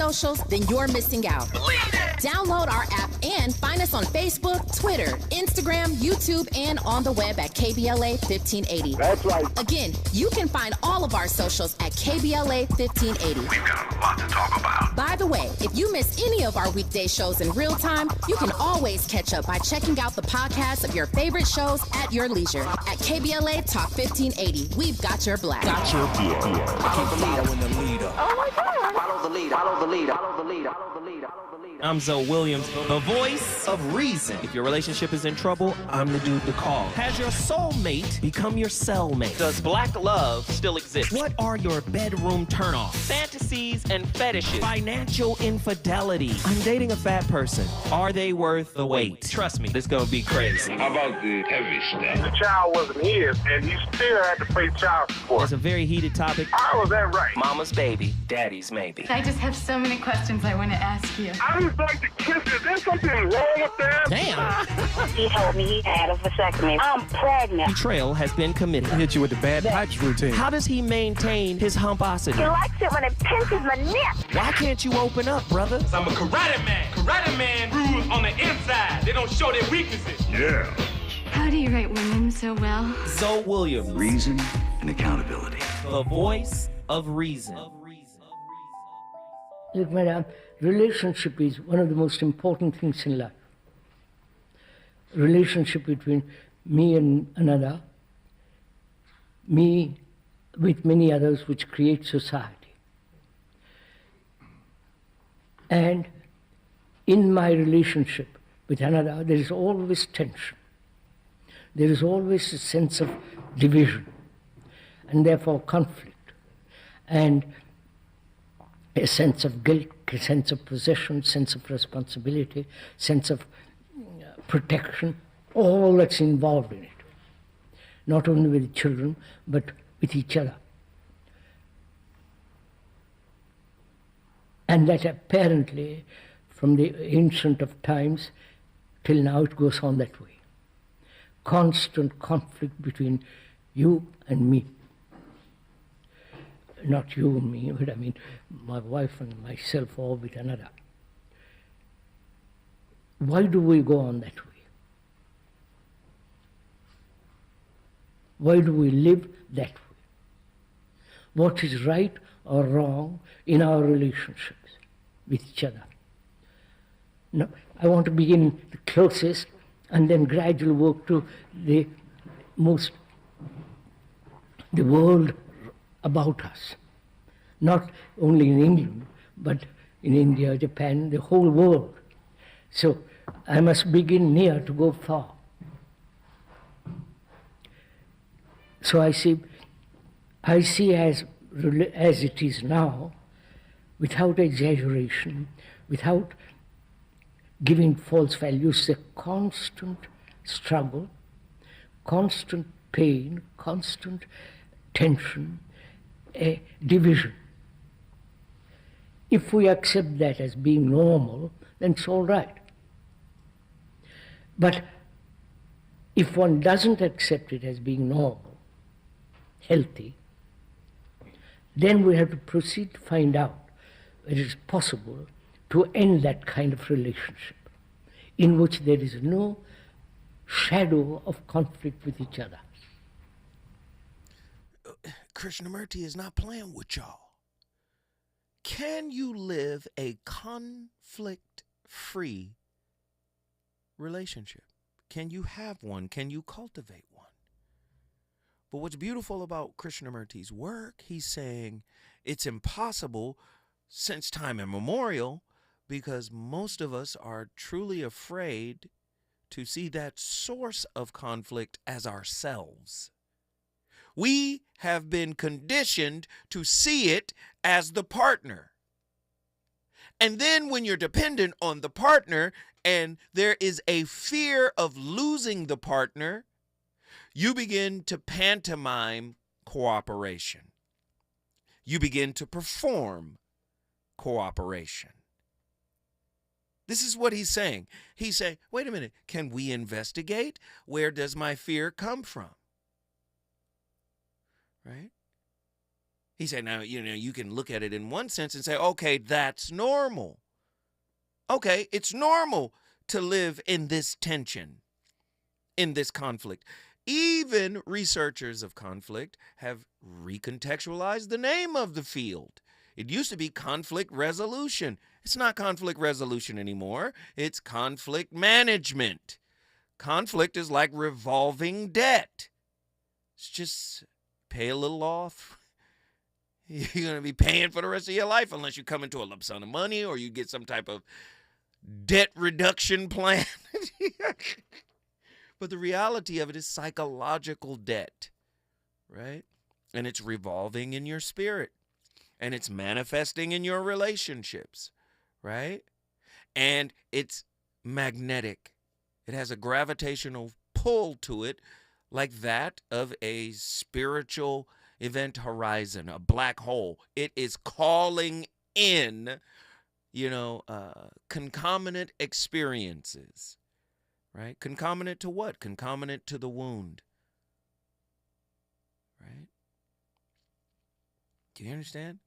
socials, then you're missing out. Download our app and find us on Facebook, Twitter, Instagram, YouTube, and on the web at KBLA 1580. That's right. Again, you can find all of our socials at KBLA 1580. We've got a lot to talk about. By the way, if you miss any of our weekday shows in real time, you can always catch up by checking out the podcast of your favorite shows at your leisure. At KBLA Talk 1580, we've got your black. Got your beer. Following the leader. Oh my God. Follow the leader. Follow the leader. Follow the leader. Follow the leader. I'm Zoe Williams, the voice of reason. If your relationship is in trouble, I'm the dude to call. Has your soulmate become your cellmate? Does black love still exist? What are your bedroom turnoffs? Fantasies and fetishes. Financial infidelity. I'm dating a fat person. Are they worth the wait? Trust me, this gonna be crazy. How about the heavy stuff? The child wasn't his, and he still had to pay child support. It's a very heated topic. How was that right? Mama's baby, daddy's maybe. I just have so many questions I want to ask you. I just like to kiss it. Is there something wrong with that? Damn. He told me he had a vasectomy. I'm pregnant. Betrayal has been committed. Hit you with the bad pipes routine. How does he maintain his humposity? He likes it when it pinches my neck. Why can't you open up, brother? I'm a karate man. Karate man rules on the inside. They don't show their weaknesses. Yeah. How do you write women so well? Zoe Williams, Reason and accountability. the voice of reason. Look, madam, relationship is one of the most important things in life. Relationship between me and another, me with many others, which create society. And in my relationship with another, there is always tension. There is always a sense of division, and therefore conflict, and a sense of guilt, a sense of possession, sense of responsibility, sense of protection, all that's involved in it. Not only with children, but with each other. And that apparently, from the ancient of times till now, it goes on that way. Constant conflict between you and me. Not you and me, but I mean my wife and myself, or with another. Why do we go on that way? Why do we live that way? What is right or wrong in our relationships with each other? Now, I want to begin the closest and then gradually work to the world about us. Not only in England, but in India, Japan, the whole world. So I must begin near to go far. So I see as it is now, without exaggeration, without giving false values, a constant struggle, constant pain, constant tension, a division. If we accept that as being normal, then it's all right. But if one doesn't accept it as being normal, healthy, then we have to proceed to find out whether it is possible to end that kind of relationship in which there is no shadow of conflict with each other. Krishnamurti is not playing with y'all. Can you live a conflict-free relationship? Can you have one? Can you cultivate one? But what's beautiful about Krishnamurti's work, he's saying it's impossible since time immemorial because most of us are truly afraid to see that source of conflict as ourselves. We have been conditioned to see it as the partner. And then when you're dependent on the partner and there is a fear of losing the partner, you begin to pantomime cooperation. You begin to perform cooperation. This is what he's saying. He's saying, wait a minute, can we investigate? Where does my fear come from? Right? He said, now, you can look at it in one sense and say, okay, that's normal. Okay, it's normal to live in this tension, in this conflict. Even researchers of conflict have recontextualized the name of the field. It used to be conflict resolution. It's not conflict resolution anymore. It's conflict management. Conflict is like revolving debt. It's just pay a little off. You're going to be paying for the rest of your life unless you come into a lump sum of money or you get some type of debt reduction plan. But the reality of it is psychological debt, right? And it's revolving in your spirit. And it's manifesting in your relationships, right? And it's magnetic. It has a gravitational pull to it like that of a spiritual event horizon, a black hole. It is calling in, concomitant experiences, right? Concomitant to what? Concomitant to the wound, right? Do you understand?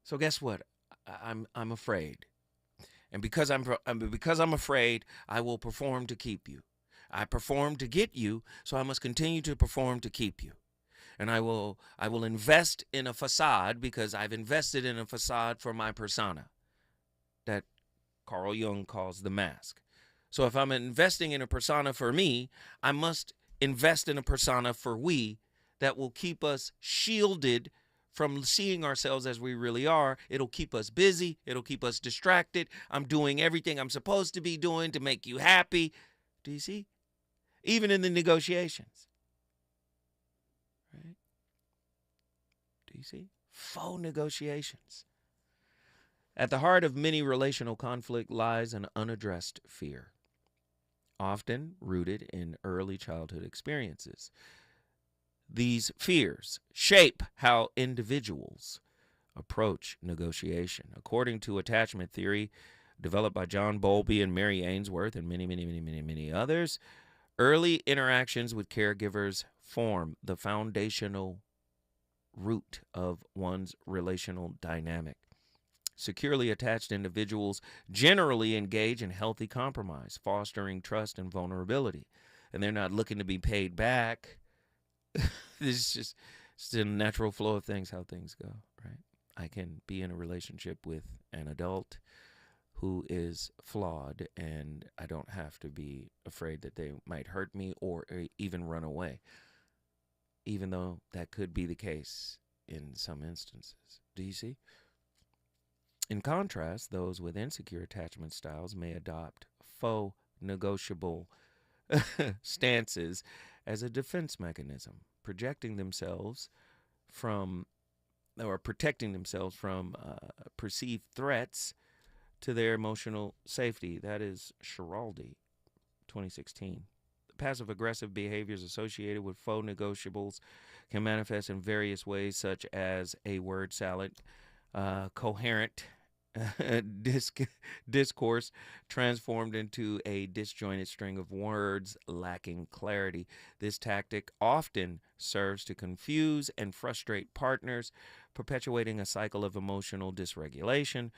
So guess what? I'm afraid. And because I'm afraid, I will perform to keep you. I perform to get you, so I must continue to perform to keep you. And I will invest in a facade because I've invested in a facade for my persona that Carl Jung calls the mask. So if I'm investing in a persona for me, I must invest in a persona for we that will keep us shielded from seeing ourselves as we really are. It'll keep us busy. It'll keep us distracted. I'm doing everything I'm supposed to be doing to make you happy. Do you see? Even in the negotiations. Right? Do you see? Faux negotiations. At the heart of many relational conflict lies an unaddressed fear, often rooted in early childhood experiences. These fears shape how individuals approach negotiation. According to attachment theory developed by John Bowlby and Mary Ainsworth and many others, early interactions with caregivers form the foundational root of one's relational dynamic. Securely attached individuals generally engage in healthy compromise, fostering trust and vulnerability. And they're not looking to be paid back. This is just the natural flow of things, how things go, right? I can be in a relationship with an adult who is flawed, and I don't have to be afraid that they might hurt me or even run away, even though that could be the case in some instances. Do you see? In contrast, those with insecure attachment styles may adopt faux negotiable stances as a defense mechanism, protecting themselves from perceived threats to their emotional safety. That is Schiraldi, 2016. Passive-aggressive behaviors associated with faux negotiables can manifest in various ways, such as a word salad, coherent discourse transformed into a disjointed string of words lacking clarity. This tactic often serves to confuse and frustrate partners, perpetuating a cycle of emotional dysregulation.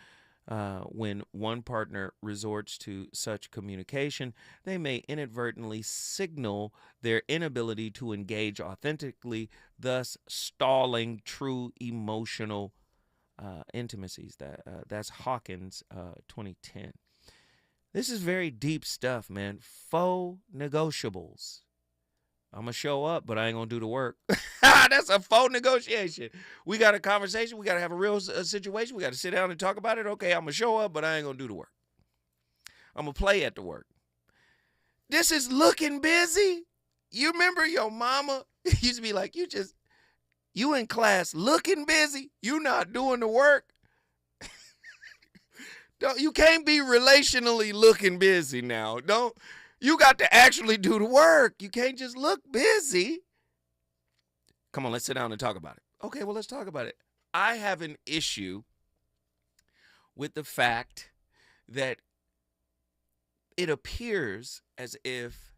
When one partner resorts to such communication, they may inadvertently signal their inability to engage authentically, thus stalling true emotional intimacies. That's Hawkins, 2010. This is very deep stuff, man. Faux negotiables. I'm going to show up, but I ain't going to do the work. That's a faux negotiation. We got a conversation. We got to have a real situation. We got to sit down and talk about it. Okay, I'm going to show up, but I ain't going to do the work. I'm going to play at the work. This is looking busy. You remember your mama used to be like, you in class looking busy. You not doing the work. You can't be relationally looking busy now. You got to actually do the work. You can't just look busy. Come on, let's sit down and talk about it. Okay, well, let's talk about it. I have an issue with the fact that it appears as if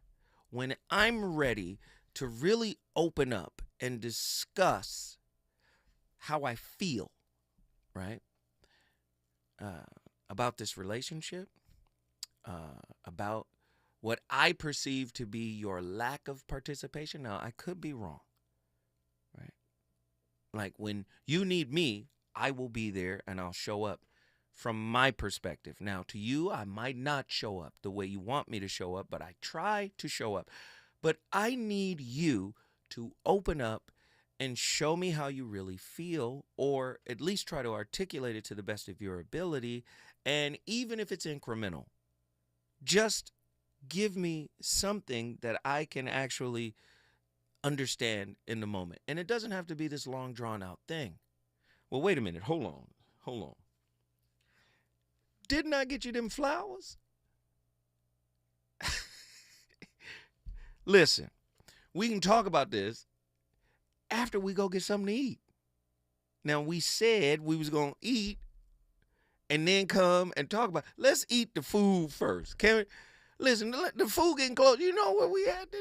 when I'm ready to really open up and discuss how I feel, right? About this relationship, about what I perceive to be your lack of participation. Now, I could be wrong, right? Like when you need me, I will be there and I'll show up from my perspective. Now, to you, I might not show up the way you want me to show up, but I try to show up. But I need you to open up and show me how you really feel, or at least try to articulate it to the best of your ability. And even if it's incremental, just give me something that I can actually understand in the moment. And it doesn't have to be this long drawn out thing. Well, wait a minute. Hold on. Didn't I get you them flowers? Listen, we can talk about this after we go get something to eat. Now, we said we was going to eat and then come and talk about, let's eat the food first. Can we? Listen, the food getting close. You know where we at?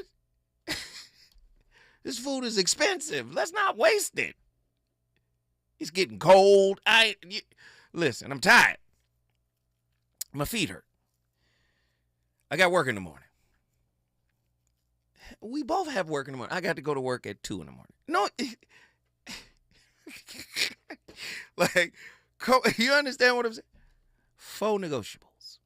This food is expensive. Let's not waste it. It's getting cold. Listen, I'm tired. My feet hurt. I got work in the morning. We both have work in the morning. I got to go to work at 2 in the morning. No. Like, you understand what I'm saying? Faux negotiables.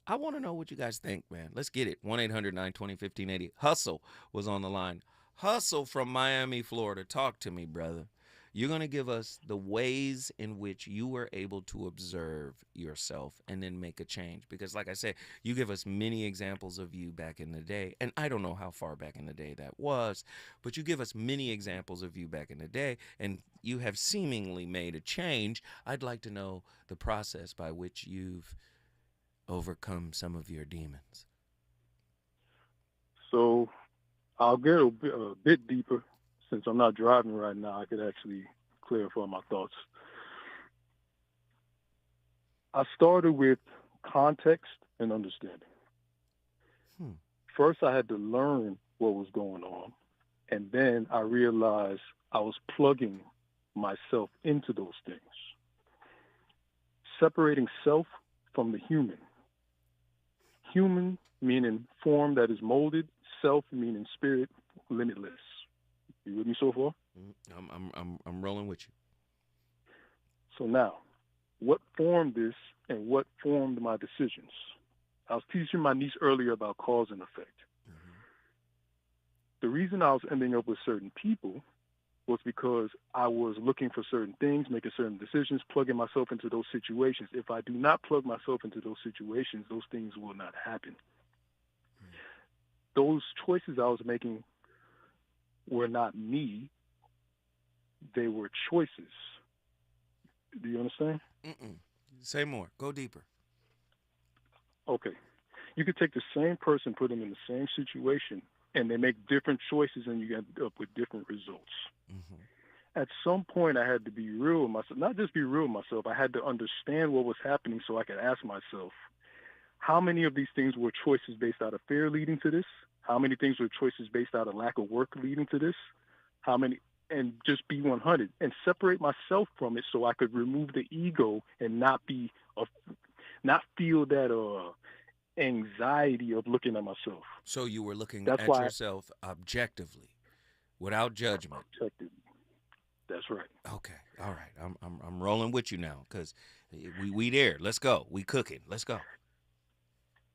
I want to know what you guys think, man. Let's get it. 1-800-920-1580. Hustle was on the line. Hustle from Miami, Florida. Talk to me, brother. You're going to give us the ways in which you were able to observe yourself and then make a change. Because like I said, you give us many examples of you back in the day. And I don't know how far back in the day that was, but you give us many examples of you back in the day, and you have seemingly made a change. I'd like to know the process by which you've overcome some of your demons. So I'll get a bit deeper. Since I'm not driving right now, I could actually clarify my thoughts. I started with context and understanding. First, I had to learn what was going on, and then I realized I was plugging myself into those things. Separating self from the human. Human meaning form that is molded, self meaning spirit, limitless. You with me so far? I'm rolling with you. So now, what formed this and what formed my decisions? I was teaching my niece earlier about cause and effect. The reason I was ending up with certain people was because I was looking for certain things, making certain decisions, plugging myself into those situations. If I do not plug myself into those situations, those things will not happen. Those choices I was making were not me, they were choices. Do you understand? Say more. Go deeper. Okay. You could take the same person, put them in the same situation, and they make different choices, and you end up with different results. At some point, I had to be real with myself. Not just be real with myself, I had to understand what was happening so I could ask myself, how many of these things were choices based out of fear leading to this? How many things were choices based out of lack of work leading to this? How many, and just be 100 and separate myself from it so I could remove the ego and not feel that anxiety of looking at myself. So you were looking at yourself objectively, without judgment. Objectively. That's right. Okay. All right. I'm rolling with you now because we there. Let's go. We cooking. Let's go.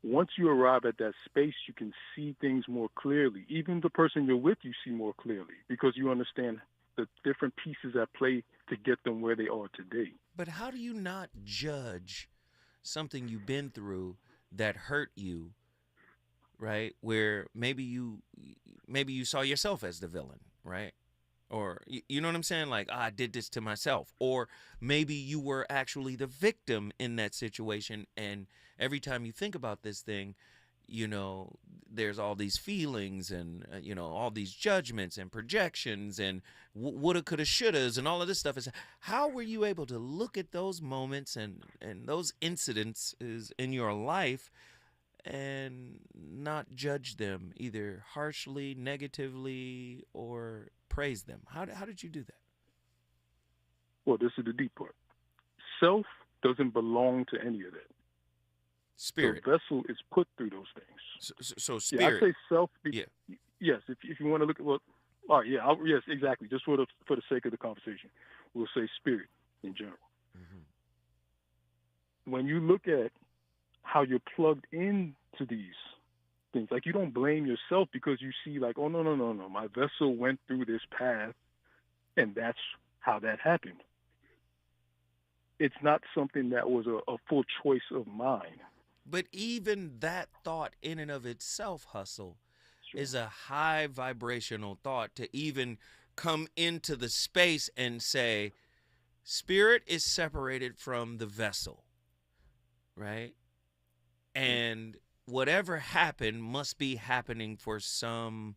Once you arrive at that space, you can see things more clearly. Even the person you're with, you see more clearly because you understand the different pieces at play to get them where they are today. But how do you not judge something you've been through that hurt you, right? Where maybe you saw yourself as the villain, right? Or, you know what I'm saying? Like, I did this to myself. Or maybe you were actually the victim in that situation, and every time you think about this thing, you know, there's all these feelings and, you know, all these judgments and projections and woulda, coulda, shouldas and all of this stuff. How were you able to look at those moments and those incidents in your life and not judge them either harshly, negatively, or praise them? How did you do that? Well, this is the deep part. Self doesn't belong to any of that. Spirit. The vessel is put through those things. So spirit. Yeah, I say self. Yeah. Yes, if you want to look at what. All right, yeah, yes, exactly. Just for the sake of the conversation, we'll say spirit in general. Mm-hmm. When you look at how you're plugged into these things, like you don't blame yourself because you see like, oh, no, my vessel went through this path and that's how that happened. It's not something that was a full choice of mine. But even that thought in and of itself, Hustle, is a high vibrational thought to even come into the space and say, spirit is separated from the vessel, right? And whatever happened must be happening for some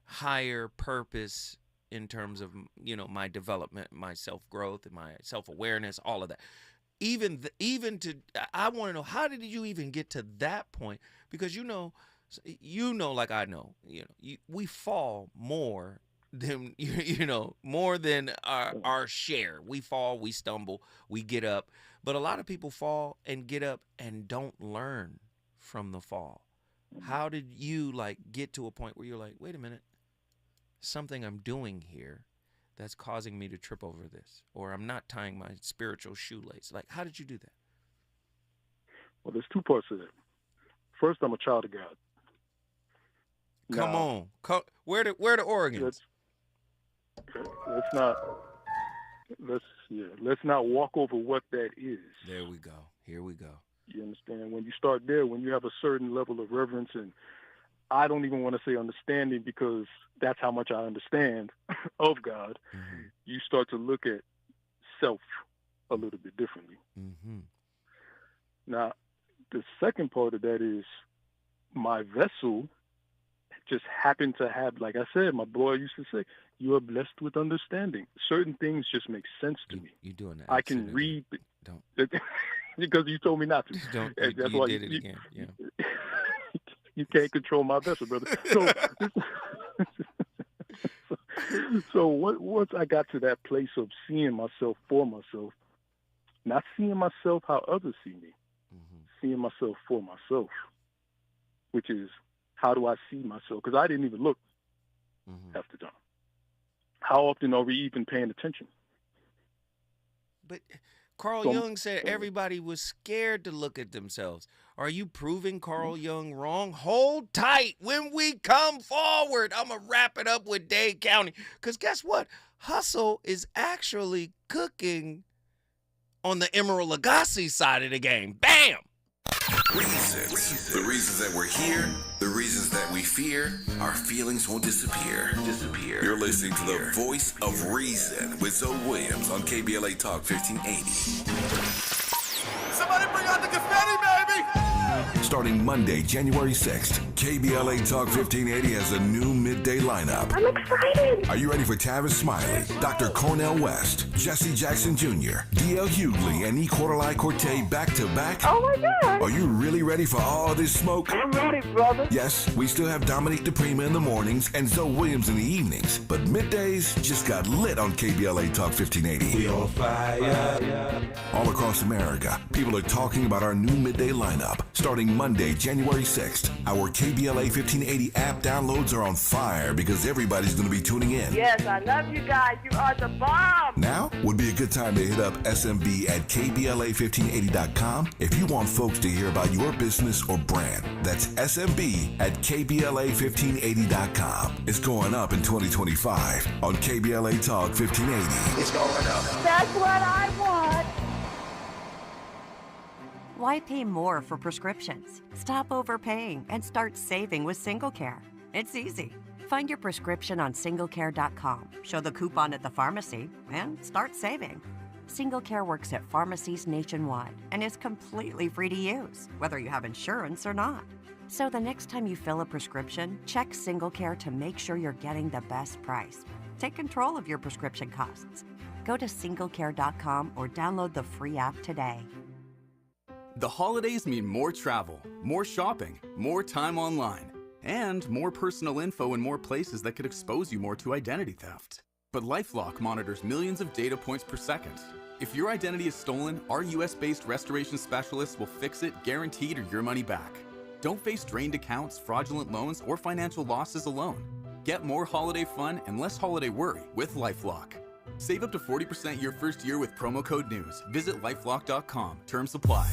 higher purpose in terms of, you know, my development, my self-growth, and my self-awareness, all of that. Even I want to know, how did you even get to that point? Because you know, like I know, we fall more than more than our share. We fall, we stumble, we get up, but a lot of people fall and get up and don't learn from the fall. How did you get to a point where you're like, wait a minute, something I'm doing here that's causing me to trip over this, or I'm not tying my spiritual shoelace? Like, how did you do that? Well, there's two parts to that. First, I'm a child of God. Come on. Where the Oregons? Let's not walk over what that is. There we go. Here we go. You understand? When you start there, when you have a certain level of reverence, and I don't even want to say understanding because that's how much I understand of God, mm-hmm. you start to look at self a little bit differently. Mm-hmm. Now, the second part of that is my vessel just happened to have, like I said, my boy used to say, you are blessed with understanding. Certain things just make sense to me. You're doing that. I can read. Don't. Because you told me not to. Don't. That's you why did it again. Yeah. You can't control my vessel, brother. So once I got to that place of seeing myself for myself, not seeing myself how others see me, mm-hmm. seeing myself for myself, which is, how do I see myself? Because I didn't even look mm-hmm. half the time. How often are we even paying attention? But Carl Jung said everybody was scared to look at themselves. Are you proving Carl Jung wrong? Hold tight. When we come forward, I'm going to wrap it up with Dade County. Because guess what? Hustle is actually cooking on the Emerald Lagasse side of the game. Bam! Reasons. The reasons that we're here, the reasons that we fear, our feelings won't disappear. You're listening to the voice of reason with Zoe Williams on KBLA Talk 1580. Somebody bring out the confetti, baby! Starting Monday, January 6th, KBLA Talk 1580 has a new midday lineup. I'm excited. Are you ready for Tavis Smiley, Dr. Cornel West, Jesse Jackson Jr., D.L. Hughley, and E. Quarterly Corte back-to-back? Oh, my God. Are you really ready for all this smoke? I'm ready, brother. Yes, we still have Dominique DePrima in the mornings and Zoe Williams in the evenings, but middays just got lit on KBLA Talk 1580. We on fire. All across America, people are talking about our new midday lineup. Starting Monday, January 6th, our KBLA 1580 app downloads are on fire because everybody's going to be tuning in. Yes, I love you guys. You are the bomb. Now would be a good time to hit up SMB at KBLA1580.com if you want folks to hear about your business or brand. That's SMB at KBLA1580.com. It's going up in 2025 on KBLA Talk 1580. It's going up. That's what I want. Why pay more for prescriptions? Stop overpaying and start saving with SingleCare. It's easy. Find your prescription on singlecare.com, show the coupon at the pharmacy, and start saving. SingleCare works at pharmacies nationwide and is completely free to use, whether you have insurance or not. So the next time you fill a prescription, check SingleCare to make sure you're getting the best price. Take control of your prescription costs. Go to singlecare.com or download the free app today. The holidays mean more travel, more shopping, more time online, and more personal info in more places that could expose you more to identity theft. But LifeLock monitors millions of data points per second. If your identity is stolen, our US-based restoration specialists will fix it, guaranteed, or your money back. Don't face drained accounts, fraudulent loans, or financial losses alone. Get more holiday fun and less holiday worry with LifeLock. Save up to 40% your first year with promo code NEWS. Visit lifelock.com. Terms apply.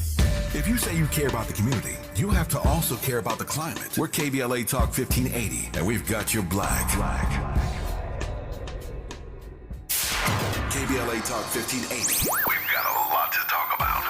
If you say you care about the community, you have to also care about the climate. We're KBLA Talk 1580, and we've got your black. KBLA Talk 1580. We've got a lot to talk about.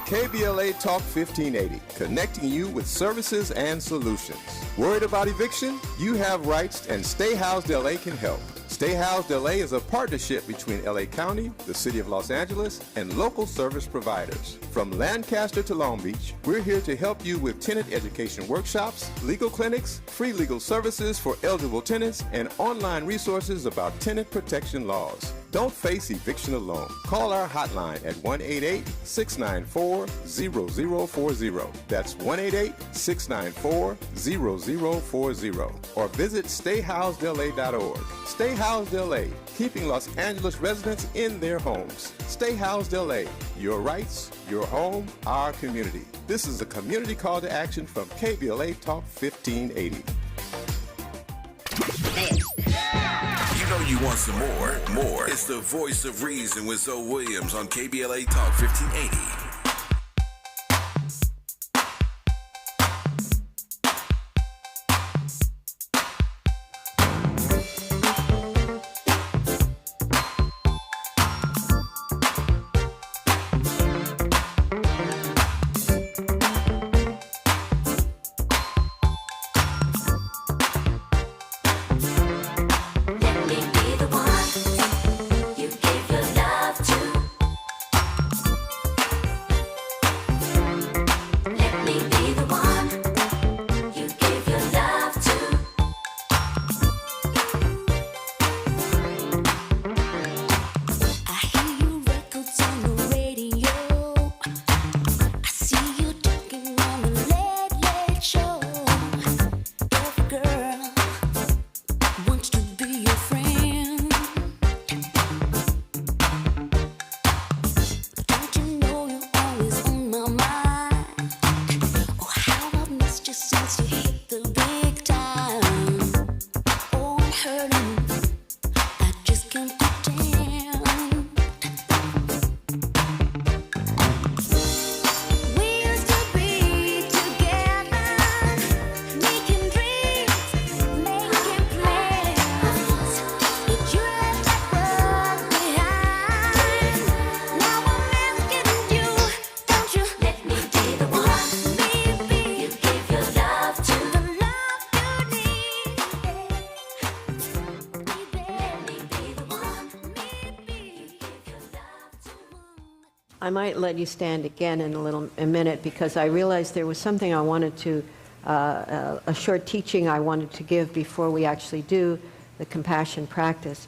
KBLA Talk 1580, connecting you with services and solutions. Worried about eviction? You have rights, and Stay Housed LA can help. Stay Housed LA is a partnership between LA County, the City of Los Angeles, and local service providers. From Lancaster to Long Beach, we're here to help you with tenant education workshops, legal clinics, free legal services for eligible tenants, and online resources about tenant protection laws. Don't face eviction alone. Call our hotline at 1-888-694-0040. That's 1-888-694-0040. Or visit stayhousedla.org. Stay Housed LA, keeping Los Angeles residents in their homes. Stay Housed LA, your rights, your home, our community. This is a community call to action from KBLA Talk 1580. You know you want some more. It's the voice of reason with Zoe Williams on KBLA Talk 1580. I might let you stand again in a minute because I realized there was something I wanted to, a short teaching I wanted to give before we actually do the compassion practice.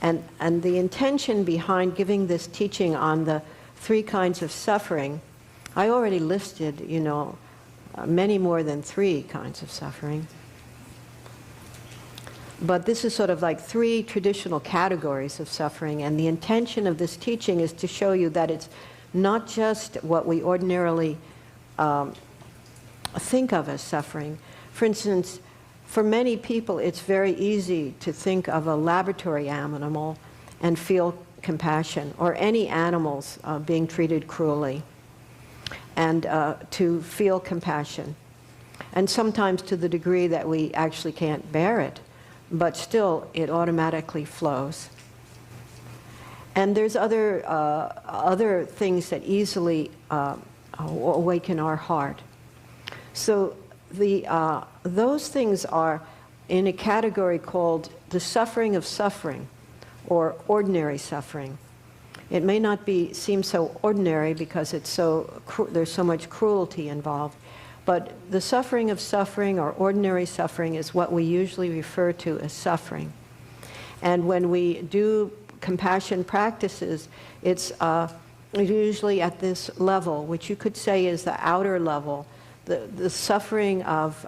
And the intention behind giving this teaching on the 3 kinds of suffering, I already listed, many more than 3 kinds of suffering. But this is sort of like 3 traditional categories of suffering, and the intention of this teaching is to show you that it's not just what we ordinarily think of as suffering. For instance, for many people, it's very easy to think of a laboratory animal and feel compassion, or any animals being treated cruelly, and to feel compassion. And sometimes to the degree that we actually can't bear it, but still it automatically flows. And there's other things that easily awaken our heart. So those things are in a category called the suffering of suffering, or ordinary suffering. It may not seem so ordinary because it's there's so much cruelty involved, but the suffering of suffering, or ordinary suffering, is what we usually refer to as suffering. And when we do compassion practices, it's usually at this level, which you could say is the outer level, the suffering of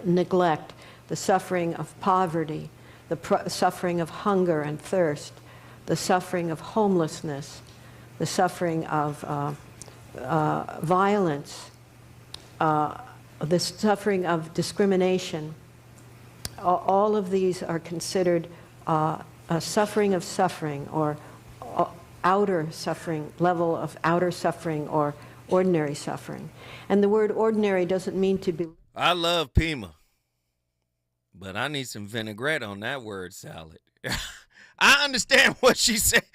neglect, the suffering of poverty, the suffering of hunger and thirst, the suffering of homelessness, the suffering of violence, the suffering of discrimination. All of these are considered a suffering of suffering, or outer suffering, level of outer suffering or ordinary suffering. And the word ordinary doesn't mean to be... I love Pima, but I need some vinaigrette on that word salad. I understand what she said.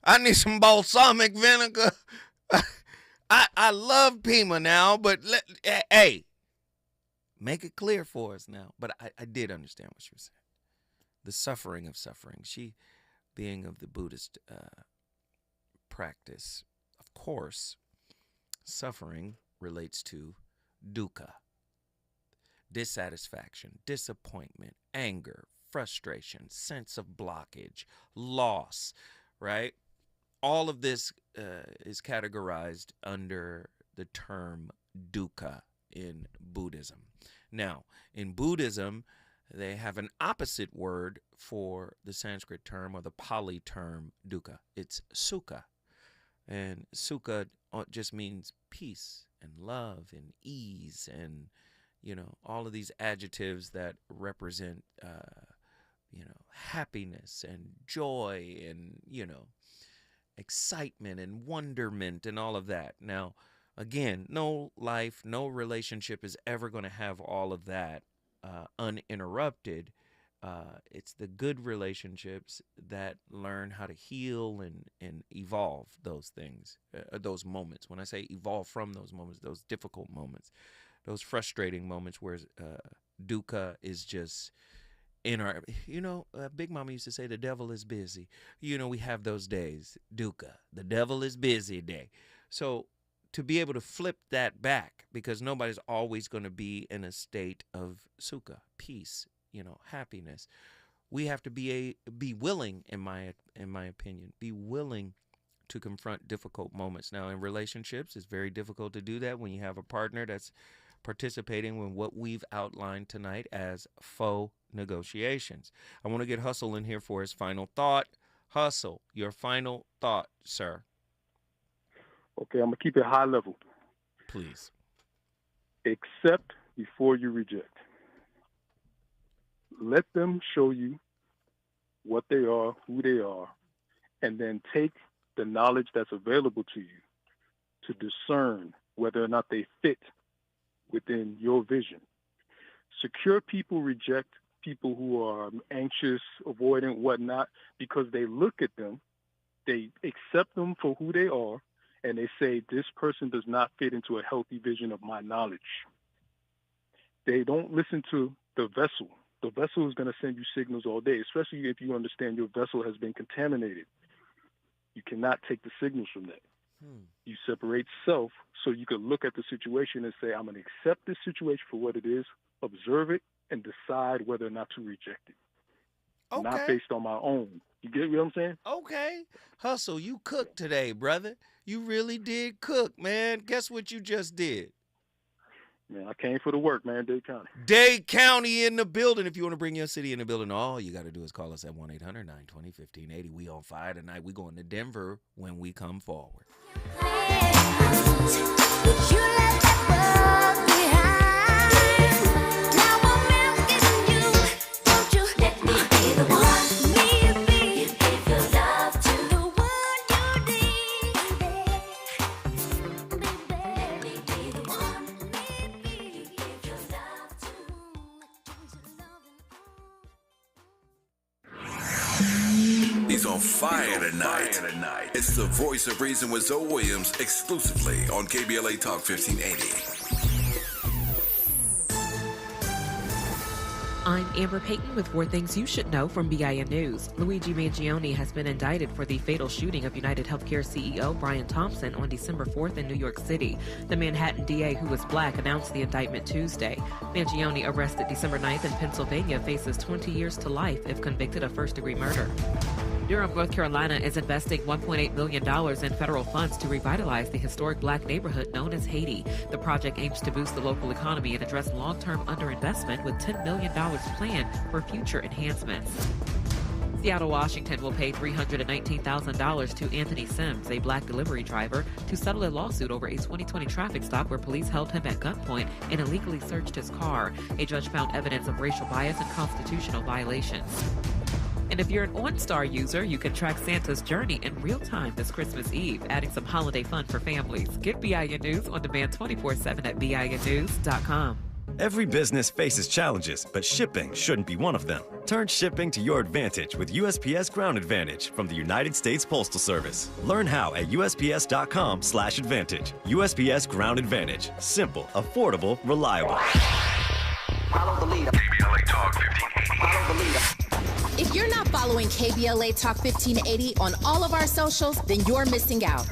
I need some balsamic vinegar. I love Pima now, but hey, make it clear for us now. But I did understand what she was saying. The suffering of suffering. She, being of the Buddhist practice, of course, suffering relates to dukkha, dissatisfaction, disappointment, anger, frustration, sense of blockage, loss, right? All of this is categorized under the term dukkha in Buddhism. Now, in Buddhism, they have an opposite word for the Sanskrit term or the Pali term dukkha. It's sukha. And sukha just means peace and love and ease and, all of these adjectives that represent, happiness and joy and, excitement and wonderment and all of that. Now, again, no life, no relationship is ever going to have all of that uninterrupted. It's the good relationships that learn how to heal and evolve those things, those moments. When I say evolve from those moments, those difficult moments, those frustrating moments where dukkha is just in our, Big Mama used to say the devil is busy. We have those days, dukkha, the devil is busy day. So to be able to flip that back, because nobody's always going to be in a state of sukha, peace, happiness. We have to be willing, in my opinion, be willing to confront difficult moments. Now, in relationships, it's very difficult to do that when you have a partner that's participating in what we've outlined tonight as faux negotiations. I want to get Hustle in here for his final thought. Hustle, your final thought, sir. Okay, I'm going to keep it high level. Please. Accept before you reject. Let them show you what they are, who they are, and then take the knowledge that's available to you to discern whether or not they fit within your vision. Secure people reject people who are anxious, avoidant, whatnot, because they look at them, they accept them for who they are, and they say, this person does not fit into a healthy vision of my knowledge. They don't listen to the vessel. The vessel is going to send you signals all day, especially if you understand your vessel has been contaminated. You cannot take the signals from that. You separate self so you can look at the situation and say, I'm going to accept this situation for what it is, observe it, and decide whether or not to reject it. Okay. Not based on my own. You get what I'm saying? Okay. Hustle, you cooked today, brother. You really did cook, man. Guess what you just did? Man, I came for the work, man. Dade County. Dade County in the building. If you want to bring your city in the building, all you got to do is call us at 1-800-920-1580. We on fire tonight. We going to Denver when we come forward. He's on fire tonight. It's the Voice of Reason with Zoe Williams, exclusively on KBLA Talk 1580. I'm Amber Payton with 4 things you should know from BIN News. Luigi Mangione has been indicted for the fatal shooting of United Healthcare CEO Brian Thompson on December 4th in New York City. The Manhattan DA, who was black, announced the indictment Tuesday. Mangione, arrested December 9th in Pennsylvania, faces 20 years to life if convicted of first-degree murder. Durham, North Carolina is investing $1.8 million in federal funds to revitalize the historic black neighborhood known as Haiti. The project aims to boost the local economy and address long-term underinvestment with $10 million planned for future enhancements. Seattle, Washington will pay $319,000 to Anthony Sims, a black delivery driver, to settle a lawsuit over a 2020 traffic stop where police held him at gunpoint and illegally searched his car. A judge found evidence of racial bias and constitutional violations. And if you're an OnStar user, you can track Santa's journey in real time this Christmas Eve, adding some holiday fun for families. Get BIN News on demand 24/7 at BINnews.com. Every business faces challenges, but shipping shouldn't be one of them. Turn shipping to your advantage with USPS Ground Advantage from the United States Postal Service. Learn how at USPS.com/advantage. USPS Ground Advantage. Simple, affordable, reliable. Follow the leader. KBLA Talk 1580. Follow the leader. If you're not following KBLA Talk 1580 on all of our socials, then you're missing out.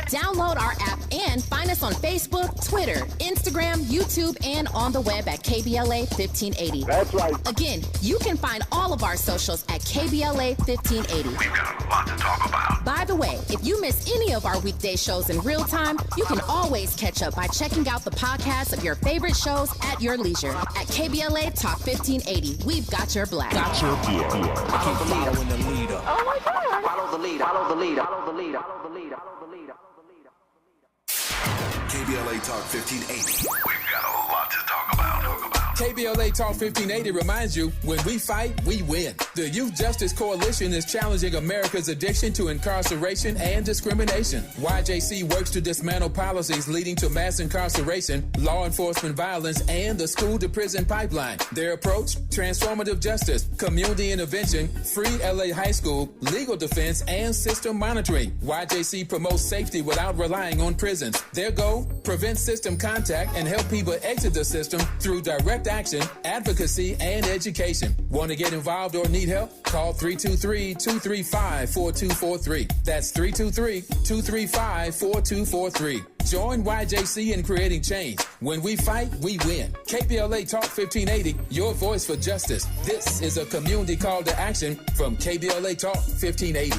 Download our app and find us on Facebook, Twitter, Instagram, YouTube, and on the web at KBLA 1580. That's right. Again, you can find all of our socials at KBLA 1580. We've got a lot to talk about. By the way, if you miss any of our weekday shows in real time, you can always catch up by checking out the podcasts of your favorite shows at your leisure. At KBLA Talk 1580, we've got your black. Got your black. Follow the leader. Oh my God. Follow the leader. Follow the leader. Follow the leader. Follow the leader. Follow the leader. KBLA Talk 1580. We've got a lot to talk about. KBLA Talk 1580 reminds you, when we fight, we win. The Youth Justice Coalition is challenging America's addiction to incarceration and discrimination. YJC works to dismantle policies leading to mass incarceration, law enforcement violence, and the school-to-prison pipeline. Their approach? Transformative justice, community intervention, free LA high school, legal defense, and system monitoring. YJC promotes safety without relying on prisons. Their goal? Prevent system contact and help people exit the system through direct action, advocacy, and education. Want to get involved or need help? Call 323-235-4243. That's 323-235-4243. Join YJC in creating change. When we fight, we win. KBLA Talk 1580, your voice for justice. This is a community call to action from KBLA Talk 1580.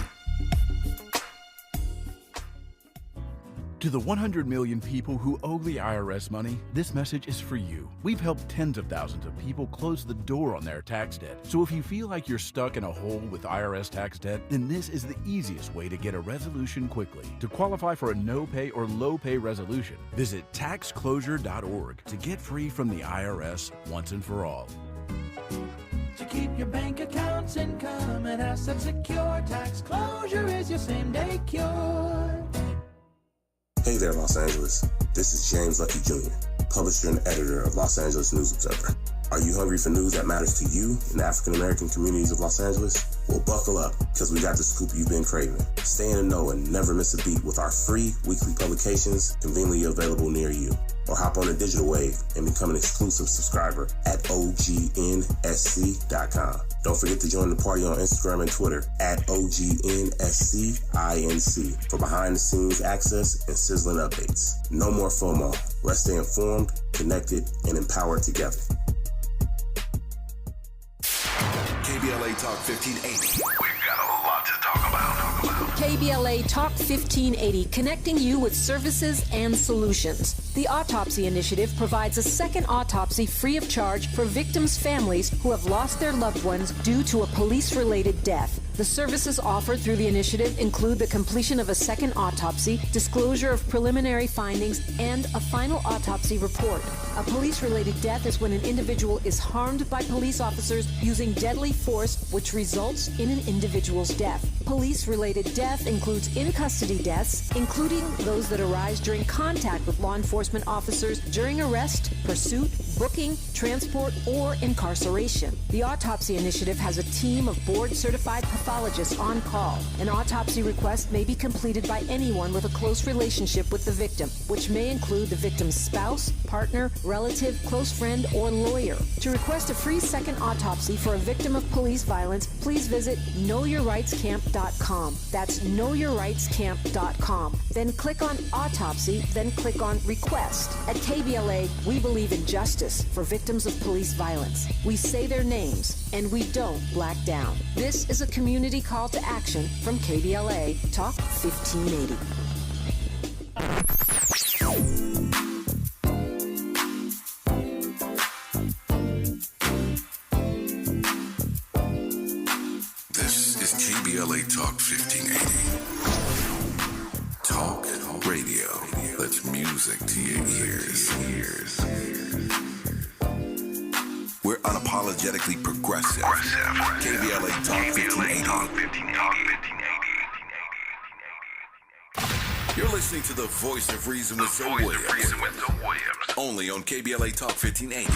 To the 100 million people who owe the IRS money, this message is for you. We've helped tens of thousands of people close the door on their tax debt. So if you feel like you're stuck in a hole with IRS tax debt, then this is the easiest way to get a resolution quickly. To qualify for a no-pay or low-pay resolution, visit taxclosure.org to get free from the IRS once and for all. To keep your bank accounts, income, and assets secure, tax closure is your same-day cure. Hey there, Los Angeles. This is James Lucky Jr., publisher and editor of Los Angeles News Observer. Are you hungry for news that matters to you in the African-American communities of Los Angeles? Well, buckle up, because we got the scoop you've been craving. Stay in the know and never miss a beat with our free weekly publications conveniently available near you. Or hop on the digital wave and become an exclusive subscriber at OGNSC.com. Don't forget to join the party on Instagram and Twitter at OGNSCINC for behind-the-scenes access and sizzling updates. No more FOMO. Let's stay informed, connected, and empowered together. KBLA Talk 1580. We've got a lot to talk about. KBLA Talk 1580, connecting you with services and solutions. The Autopsy Initiative provides a second autopsy free of charge for victims' families who have lost their loved ones due to a police-related death. The services offered through the initiative include the completion of a second autopsy, disclosure of preliminary findings, and a final autopsy report. A police-related death is when an individual is harmed by police officers using deadly force, which results in an individual's death. Police-related death includes in-custody deaths, including those that arise during contact with law enforcement officers during arrest, pursuit, booking, transport, or incarceration. The Autopsy Initiative has a team of board-certified pathologists on call. An autopsy request may be completed by anyone with a close relationship with the victim, which may include the victim's spouse, partner, relative, close friend, or lawyer. To request a free second autopsy for a victim of police violence, please visit knowyourrightscamp.com. That's knowyourrightscamp.com. Then click on Autopsy, then click on Request. At KBLA, we believe in justice for victims of police violence. We say their names, and we don't black down. This is a community community call to action from KBLA Talk 1580. This is KBLA Talk 1580. Talk radio. That's music to your ears. We're unapologetically progressive. KBLA Talk 1580. You're listening to the voice of reason with Zoe Williams. Only on KBLA Talk 1580.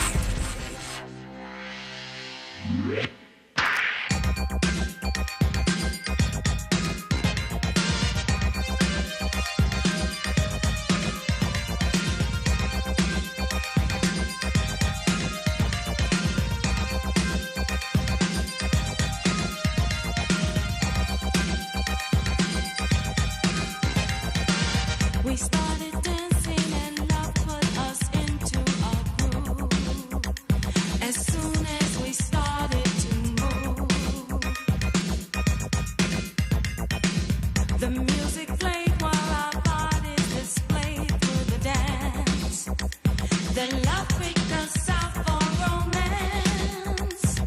We started dancing and love put us into a groove. As soon as we started to move, the music played while our bodies displayed through the dance. The love picked us out for romance.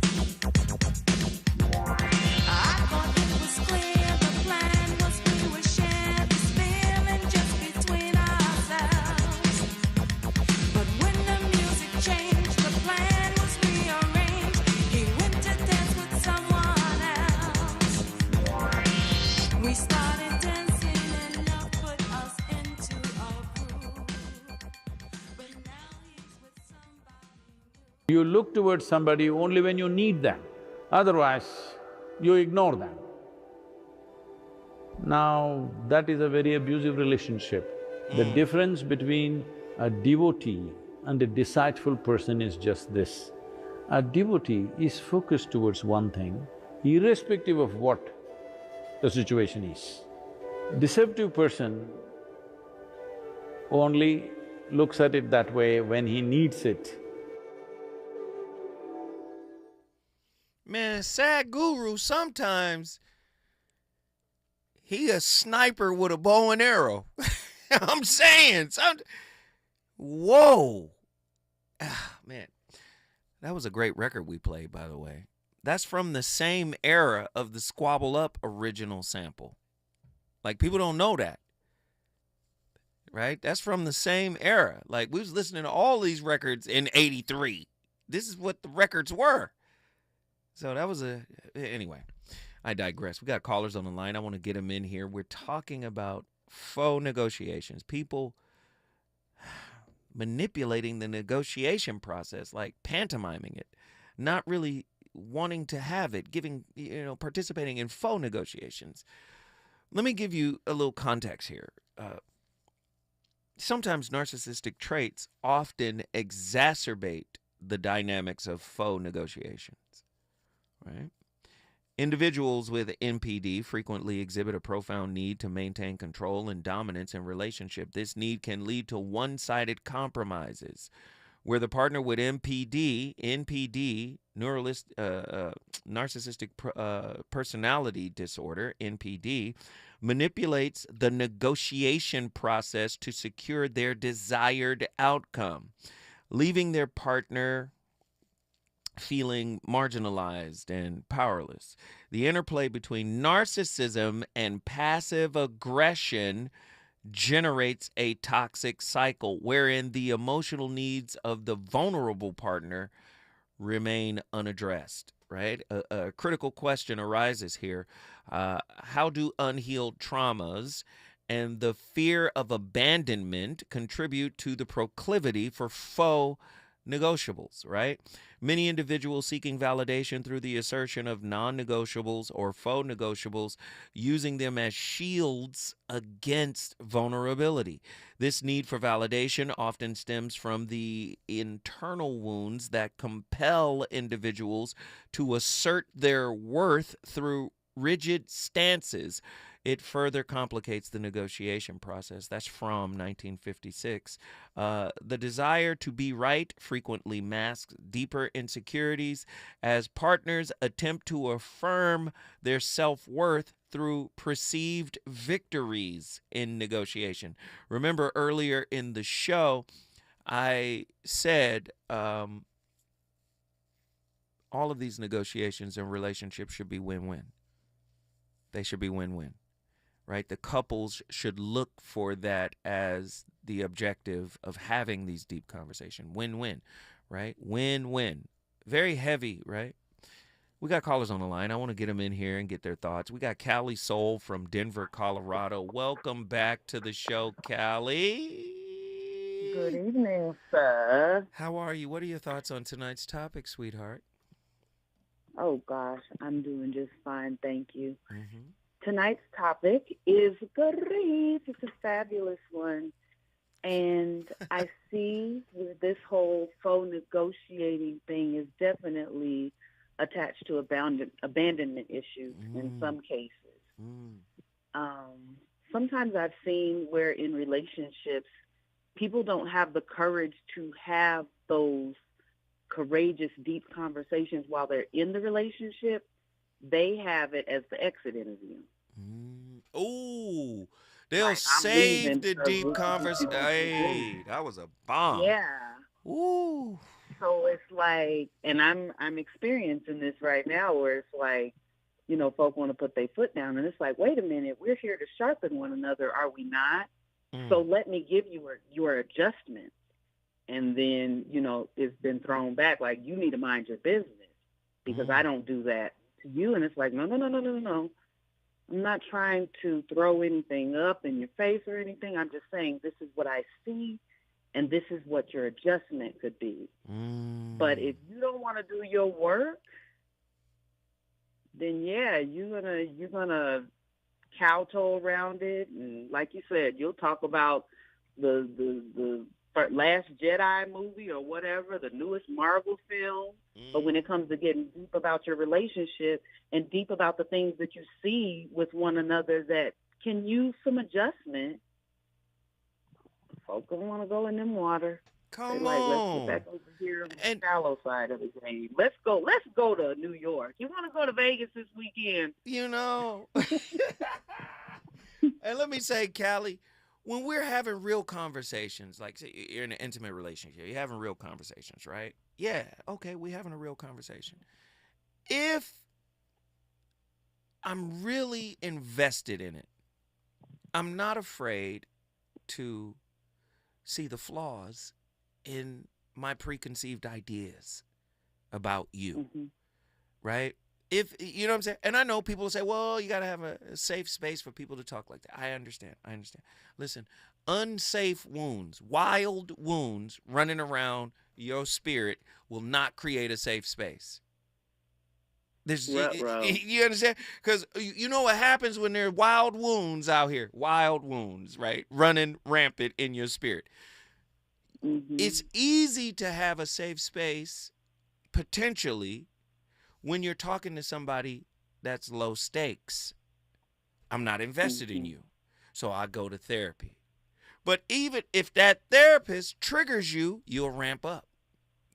I thought it was clear the plan was we would share this feeling just between ourselves. But when the music changed, the plan was rearranged. He went to dance with someone else. We started dancing and love put us into a groove. But now he's with somebody. You look towards somebody only when you need them, otherwise you ignore them. Now, that is a very abusive relationship. The difference between a devotee and a deceitful person is just this. A devotee is focused towards one thing, irrespective of what the situation is. Deceptive person only looks at it that way when he needs it. Man, Sad Guru, sometimes he a sniper with a bow and arrow. I'm saying, whoa. Ah, man, that was a great record we played, by the way. That's from the same era of the Squabble Up original sample. Like, people don't know that, right? That's from the same era. Like, we was listening to all these records in '83. This is what the records were. So that was anyway, I digress. We got callers on the line. I want to get them in here. We're talking about faux negotiations. People manipulating the negotiation process, like pantomiming it, not really wanting to have it, participating in faux negotiations. Let me give you a little context here. Sometimes narcissistic traits often exacerbate the dynamics of faux negotiations. Right? Individuals with NPD frequently exhibit a profound need to maintain control and dominance in relationship. This need can lead to one-sided compromises, where the partner with NPD, narcissistic personality disorder, NPD, manipulates the negotiation process to secure their desired outcome, leaving their partner feeling marginalized and powerless. The interplay between narcissism and passive aggression generates a toxic cycle wherein the emotional needs of the vulnerable partner remain unaddressed, right? A critical question arises here. How do unhealed traumas and the fear of abandonment contribute to the proclivity for faux negotiables, right? Many individuals seeking validation through the assertion of non-negotiables or faux negotiables, using them as shields against vulnerability. This need for validation often stems from the internal wounds that compel individuals to assert their worth through rigid stances, it further complicates the negotiation process. That's from 1956. The desire to be right frequently masks deeper insecurities as partners attempt to affirm their self-worth through perceived victories in negotiation. Remember earlier in the show, I said all of these negotiations and relationships should be win-win. They should be win-win, right? The couples should look for that as the objective of having these deep conversations. Win-win, right? Win-win. Very heavy, right? We got callers on the line. I want to get them in here and get their thoughts. We got Callie Soul from Denver, Colorado. Welcome back to the show, Callie. Good evening, sir. How are you? What are your thoughts on tonight's topic, sweetheart? Oh, gosh, I'm doing just fine, thank you. Mm-hmm. Tonight's topic is great. It's a fabulous one. And I see where this whole faux negotiating thing is definitely attached to abandonment issues in some cases. Sometimes I've seen where in relationships, people don't have the courage to have those courageous, deep conversations while they're in the relationship. They have it as the exit interview. Ooh, they'll save the deep conversation. Hey, that was a bomb. Yeah. Ooh. So it's like, and I'm experiencing this right now where it's like, you know, folk want to put their foot down, and it's like, wait a minute, we're here to sharpen one another, are we not? So let me give you your adjustment. And then, you know, it's been thrown back like, you need to mind your business because I don't do that to you. And it's like, no. I'm not trying to throw anything up in your face or anything. I'm just saying this is what I see, and this is what your adjustment could be. But if you don't want to do your work, then yeah, you're gonna kowtow around it, and like you said, you'll talk about the Last Jedi movie or whatever, the newest Marvel film. But when it comes to getting deep about your relationship and deep about the things that you see with one another that can use some adjustment, folks don't want to go in them water. Come on. on. Let's get back over here on the shallow side of the game. Let's go to New York. You want to go to Vegas this weekend? You know. And let me say, Callie, when we're having real conversations, like say you're in an intimate relationship, you're having real conversations, right? Yeah, okay, we're having a real conversation. If I'm really invested in it, I'm not afraid to see the flaws in my preconceived ideas about you, right? If you know what I'm saying, and I know people will say, well, you got to have a safe space for people to talk like that. I understand. Listen, unsafe wounds, wild wounds running around your spirit will not create a safe space. You understand? Because you know what happens when there are wild wounds out here, wild wounds, right? Running rampant in your spirit. It's easy to have a safe space, potentially, when you're talking to somebody that's low stakes. I'm not invested in you, so I go to therapy. But even if that therapist triggers you, you'll ramp up.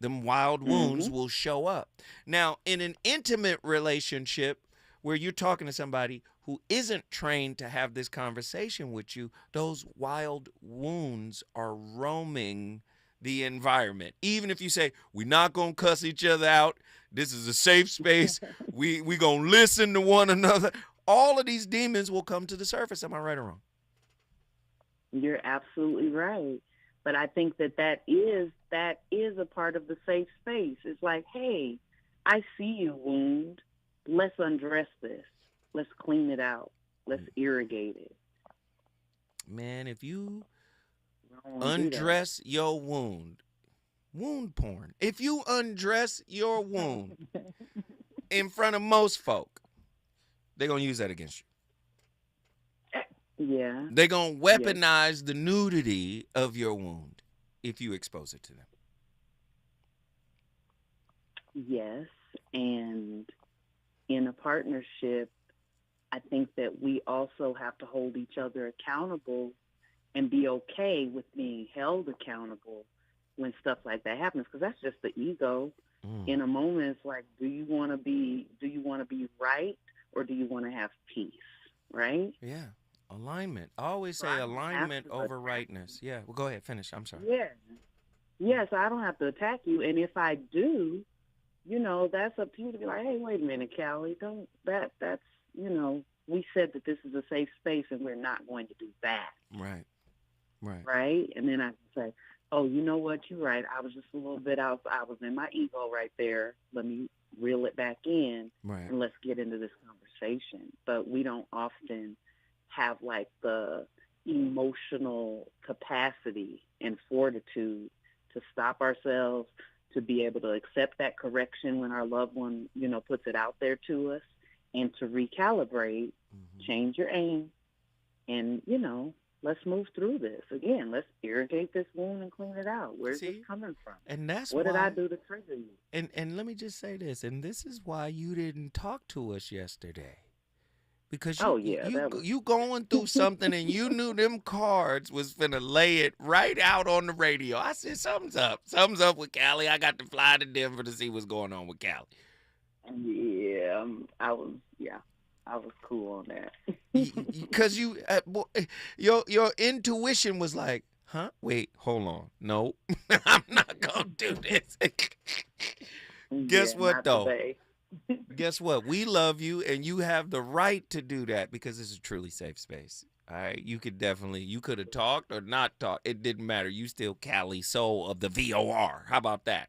Them wild wounds will show up. Now, in an intimate relationship where you're talking to somebody who isn't trained to have this conversation with you, those wild wounds are roaming the environment. Even if you say, we're not going to cuss each other out, this is a safe space, we going to listen to one another, all of these demons will come to the surface. Am I right or wrong? You're absolutely right. But I think that is a part of the safe space. It's like, hey, I see you, wound. Let's undress this. Let's clean it out. Let's irrigate it. Man, if you undress your wound porn. If you undress your wound in front of most folk, they're going to use that against you. Yeah. They're going to weaponize the nudity of your wound if you expose it to them. Yes, and in a partnership, I think that we also have to hold each other accountable and be okay with being held accountable when stuff like that happens, because that's just the ego. In a moment, it's like, do you want to be right, or do you want to have peace, right? Yeah, alignment. I always say alignment over rightness. Yeah, well, go ahead, finish. I'm sorry. Yeah, so I don't have to attack you, and if I do, that's up to you to be like, hey, wait a minute, Callie, that's, we said that this is a safe space, and we're not going to do that. Right. Right? And then I can say, oh, you know what, you're right. I was just a little bit out. I was in my ego right there. Let me reel it back in, and let's get into this conversation. But we don't often have, like, the emotional capacity and fortitude to stop ourselves, to be able to accept that correction when our loved one, puts it out there to us, and to recalibrate, change your aim, and, let's move through this. Again, let's irrigate this wound and clean it out. Where's this coming from? And that's what did I do to trigger you? And let me just say this, and this is why you didn't talk to us yesterday. Because you going through something, and you knew them cards was finna lay it right out on the radio. I said, something's up. Something's up with Callie. I got to fly to Denver to see what's going on with Callie. Yeah, I was cool on that. Because your intuition was like, huh? Wait, hold on. No, I'm not going to do this. Guess what, though? Guess what? We love you, and you have the right to do that, because this is a truly safe space. All right? You could have talked or not talked. It didn't matter. You still Callie Soul of the VOR. How about that?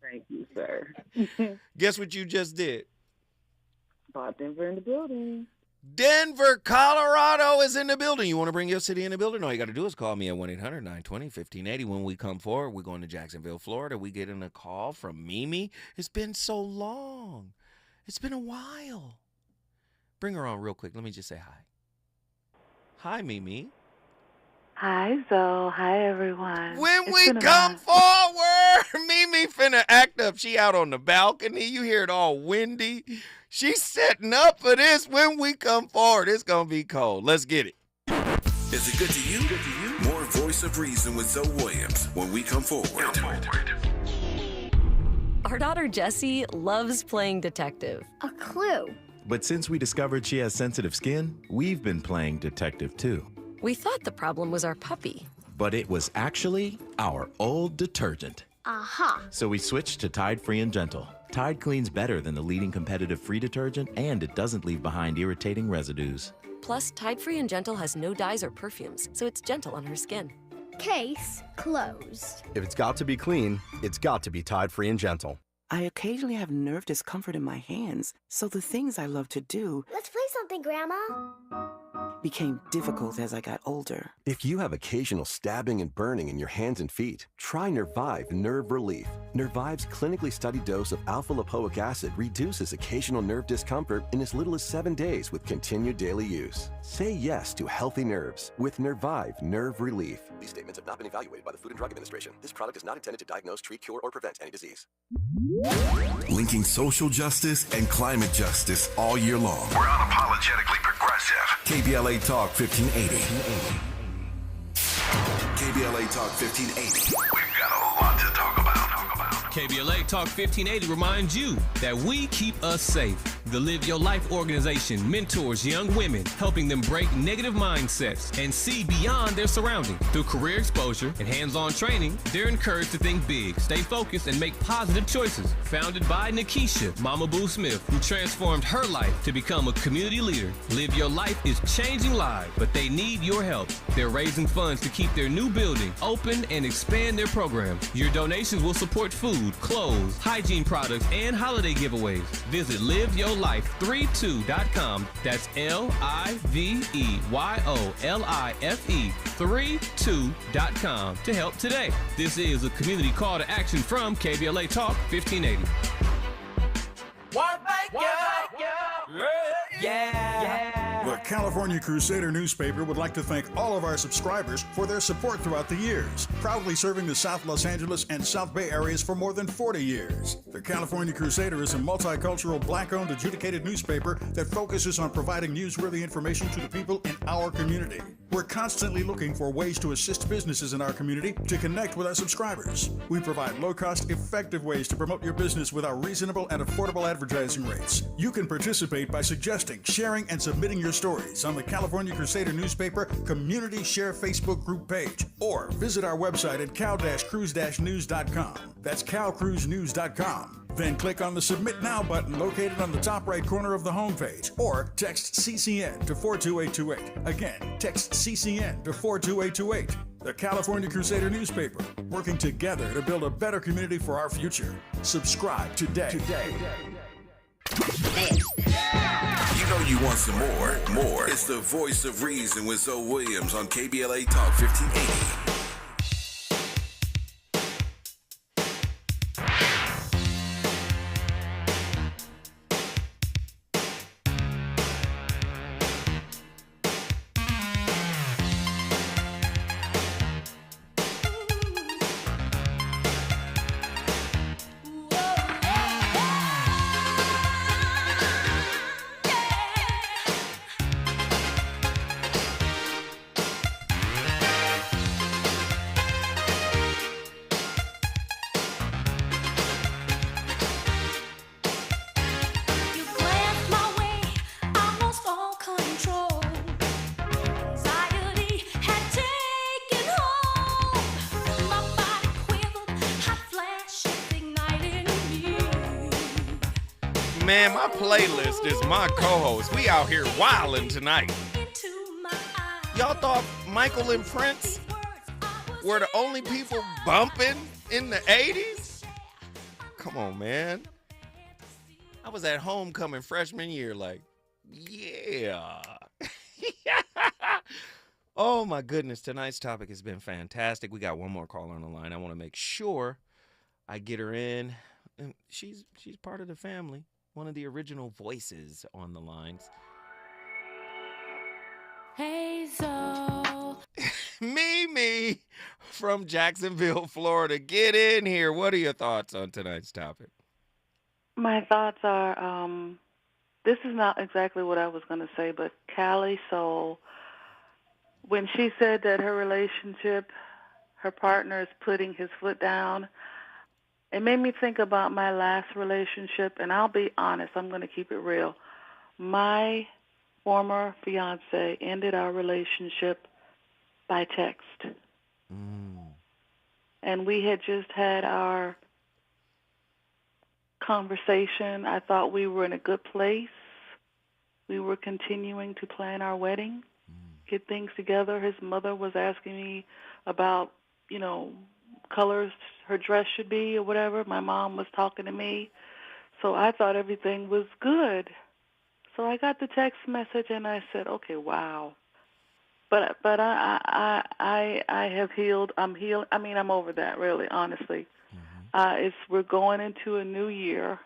Thank you, sir. Guess what you just did? Bought Denver in the building. Denver, Colorado is in the building. You want to bring your city in the building? All you got to do is call me at 1-800-920-1580. When we come forward, we're going to Jacksonville, Florida. We get in a call from Mimi. It's been so long. It's been a while. Bring her on real quick. Let me just say hi. Hi, Mimi. Hi, Zoe. Hi, everyone. When we come forward, Mimi finna act up. She out on the balcony. You hear it all windy. She's setting up for this. When we come forward, it's going to be cold. Let's get it. Is it good to you? More Voice of Reason with Zoe Williams when we come forward. Our daughter Jessie loves playing detective. A clue. But since we discovered she has sensitive skin, we've been playing detective too. We thought the problem was our puppy. But it was actually our old detergent. Aha. So we switched to Tide Free and Gentle. Tide cleans better than the leading competitive free detergent, and it doesn't leave behind irritating residues. Plus, Tide Free and Gentle has no dyes or perfumes, so it's gentle on her skin. Case closed. If it's got to be clean, it's got to be Tide Free and Gentle. I occasionally have nerve discomfort in my hands, so the things I love to do... Let's play something, Grandma. ...became difficult as I got older. If you have occasional stabbing and burning in your hands and feet, try Nervive Nerve Relief. Nervive's clinically studied dose of alpha-lipoic acid reduces occasional nerve discomfort in as little as 7 days with continued daily use. Say yes to healthy nerves with Nervive Nerve Relief. These statements have not been evaluated by the Food and Drug Administration. This product is not intended to diagnose, treat, cure, or prevent any disease. Linking social justice and climate justice all year long. We're unapologetically progressive. KBLA Talk 1580. KBLA Talk 1580. We've got a lot to talk about. KBLA Talk 1580 reminds you that we keep us safe. The Live Your Life organization mentors young women, helping them break negative mindsets and see beyond their surroundings. Through career exposure and hands-on training, they're encouraged to think big, stay focused, and make positive choices. Founded by Nikisha Mama Boo Smith, who transformed her life to become a community leader. Live Your Life is changing lives, but they need your help. They're raising funds to keep their new building open and expand their program. Your donations will support food, clothes, hygiene products, and holiday giveaways. Visit liveyourlife32.com. That's LIVEYOLIFE32.com to help today. This is a community call to action from KBLA Talk 1580. What make you? Where California Crusader newspaper would like to thank all of our subscribers for their support throughout the years, proudly serving the South Los Angeles and South Bay areas for more than 40 years. The California Crusader is a multicultural, black-owned, adjudicated newspaper that focuses on providing newsworthy information to the people in our community. We're constantly looking for ways to assist businesses in our community to connect with our subscribers. We provide low-cost, effective ways to promote your business with our reasonable and affordable advertising rates. You can participate by suggesting, sharing, and submitting your stories on the California Crusader newspaper Community Share Facebook group page, or visit our website at cal-cruise-news.com. That's calcruisenews.com. Then click on the Submit Now button located on the top right corner of the homepage, or text CCN to 42828. Again, text CCN to 42828. The California Crusader newspaper, working together to build a better community for our future. Subscribe today. You know you want some more. It's the Voice of Reason with Zoe Williams on KBLA Talk 1580. Man, my playlist is my co-host. We out here wilding tonight. Y'all thought Michael and Prince were the only people bumping in the 80s? Come on, man. I was at homecoming freshman year like, yeah. Oh, my goodness. Tonight's topic has been fantastic. We got one more caller on the line. I want to make sure I get her in. And she's part of the family. One of the original voices on the lines. Hey, Zoe. Me from Jacksonville, Florida. Get in here. What are your thoughts on tonight's topic? My thoughts are, this is not exactly what I was going to say, but Callie Soul, when she said that her relationship, her partner is putting his foot down, it made me think about my last relationship, and I'll be honest, I'm going to keep it real. My former fiance ended our relationship by text. And we had just had our conversation. I thought we were in a good place. We were continuing to plan our wedding, get things together. His mother was asking me about, colors her dress should be or whatever. My mom was talking to me. So I thought everything was good. So I got the text message and I said, okay, wow. But I have healed. I'm healed. I mean, I'm over that, really, honestly. We're going into a new year,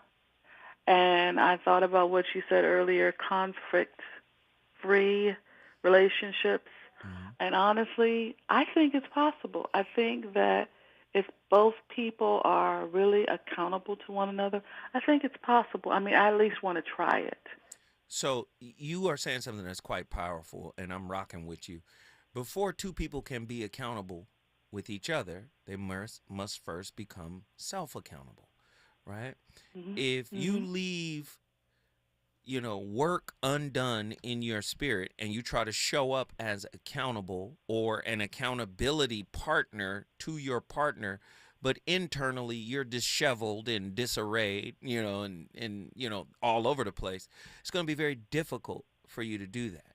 and I thought about what you said earlier, conflict-free relationships. And honestly, I think it's possible. I think that if both people are really accountable to one another, I think it's possible. I mean, I at least want to try it. So you are saying something that's quite powerful, and I'm rocking with you. Before two people can be accountable with each other, they must first become self-accountable, right? If you leave, work undone in your spirit and you try to show up as accountable or an accountability partner to your partner, but internally you're disheveled and disarrayed, and all over the place, it's going to be very difficult for you to do that.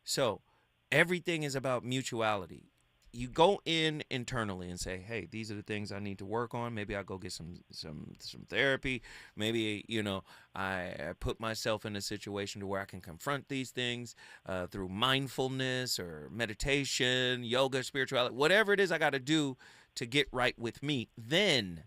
So everything is about mutuality. You go in internally and say, hey, these are the things I need to work on. Maybe I'll go get some therapy. Maybe, I put myself in a situation to where I can confront these things through mindfulness or meditation, yoga, spirituality, whatever it is I got to do to get right with me. Then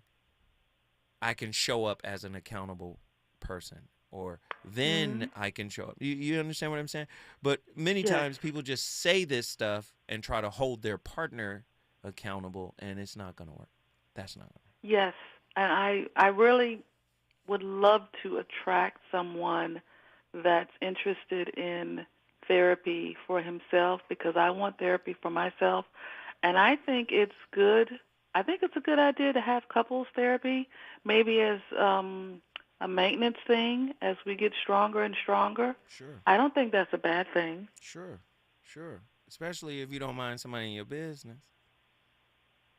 I can show up as an accountable person or then I can show up. You understand what I'm saying? But many times people just say this stuff and try to hold their partner accountable, and it's not going to work. That's not going to work. Yes, and I really would love to attract someone that's interested in therapy for himself, because I want therapy for myself. And I think it's good. I think it's a good idea to have couples therapy, maybe as a maintenance thing as we get stronger and stronger. Sure. I don't think that's a bad thing. Sure. Especially if you don't mind somebody in your business.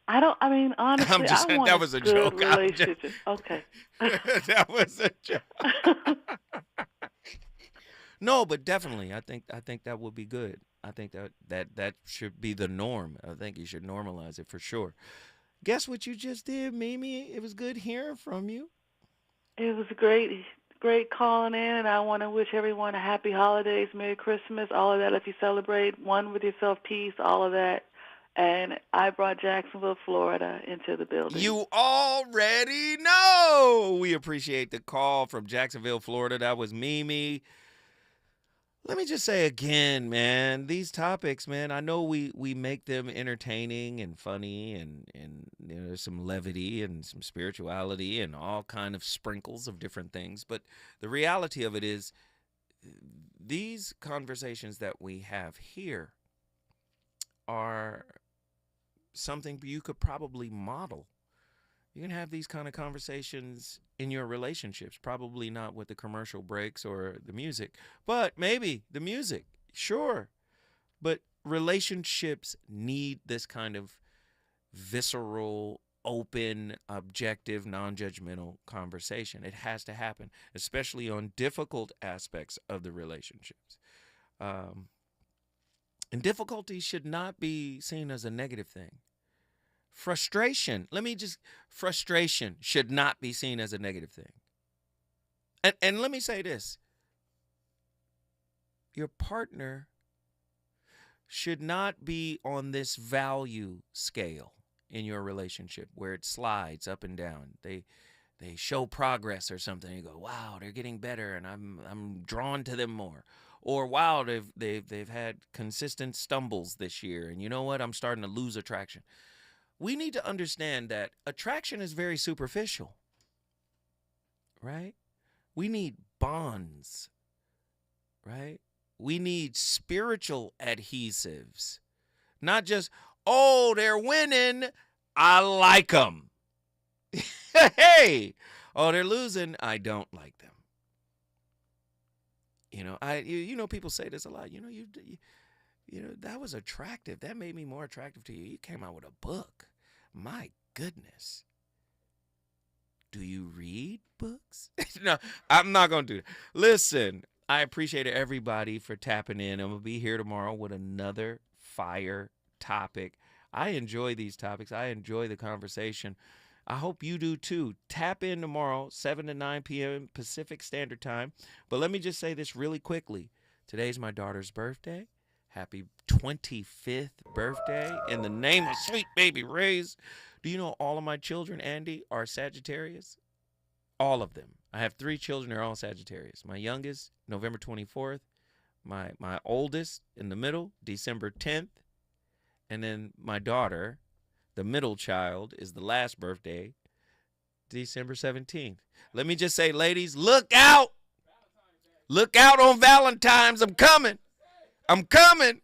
I mean, honestly, I want that was a good joke. relationship. Okay. That was a joke. No, but definitely, I think that would be good. I think that should be the norm. I think you should normalize it for sure. Guess what you just did, Mimi? It was good hearing from you. It was great calling in, and I want to wish everyone a happy holidays, Merry Christmas, all of that. If you celebrate, one with yourself, peace, all of that. And I brought Jacksonville, Florida into the building. You already know. We appreciate the call from Jacksonville, Florida. That was Mimi. Let me just say again, man, these topics, man, I know we make them entertaining and funny and there's some levity and some spirituality and all kind of sprinkles of different things. But the reality of it is these conversations that we have here are something you could probably model. You can have these kind of conversations in your relationships, probably not with the commercial breaks or the music, but maybe the music, sure. But relationships need this kind of visceral, open, objective, non-judgmental conversation. It has to happen, especially on difficult aspects of the relationships. And difficulty should not be seen as a negative thing. Frustration should not be seen as a negative thing. And let me say this. Your partner should not be on this value scale in your relationship where it slides up and down. They show progress or something. You go, wow, they're getting better, and I'm drawn to them more. Or wow, they've had consistent stumbles this year, and you know what? I'm starting to lose attraction. We need to understand that attraction is very superficial, right? We need bonds, right? We need spiritual adhesives, not just, oh, they're winning, I like them. Hey, oh, they're losing, I don't like them. You know, people say this a lot. You know, that was attractive. That made me more attractive to you. You came out with a book. My goodness. Do you read books? No, I'm not going to do that. Listen, I appreciate everybody for tapping in. I'm going to be here tomorrow with another fire topic. I enjoy these topics. I enjoy the conversation. I hope you do too. Tap in tomorrow, 7 to 9 p.m. Pacific Standard Time. But let me just say this really quickly. Today's my daughter's birthday. Happy 25th birthday in the name of sweet baby Ray's. Do you know all of my children, Andy, are Sagittarius? All of them. I have 3 children. They're all Sagittarius. My youngest, November 24th. My oldest, in the middle, December 10th. And then my daughter, the middle child, is the last birthday, December 17th. Let me just say, ladies, look out. Look out on Valentine's. I'm coming.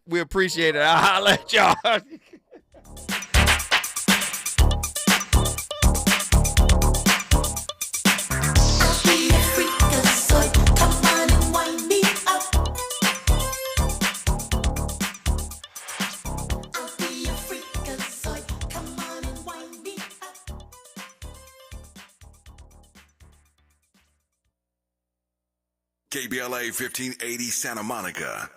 We appreciate it. I'll holler at y'all. KBLA 1580 Santa Monica.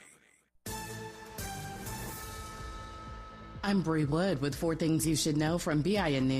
I'm Bree Wood with 4 Things You Should Know from BIN News.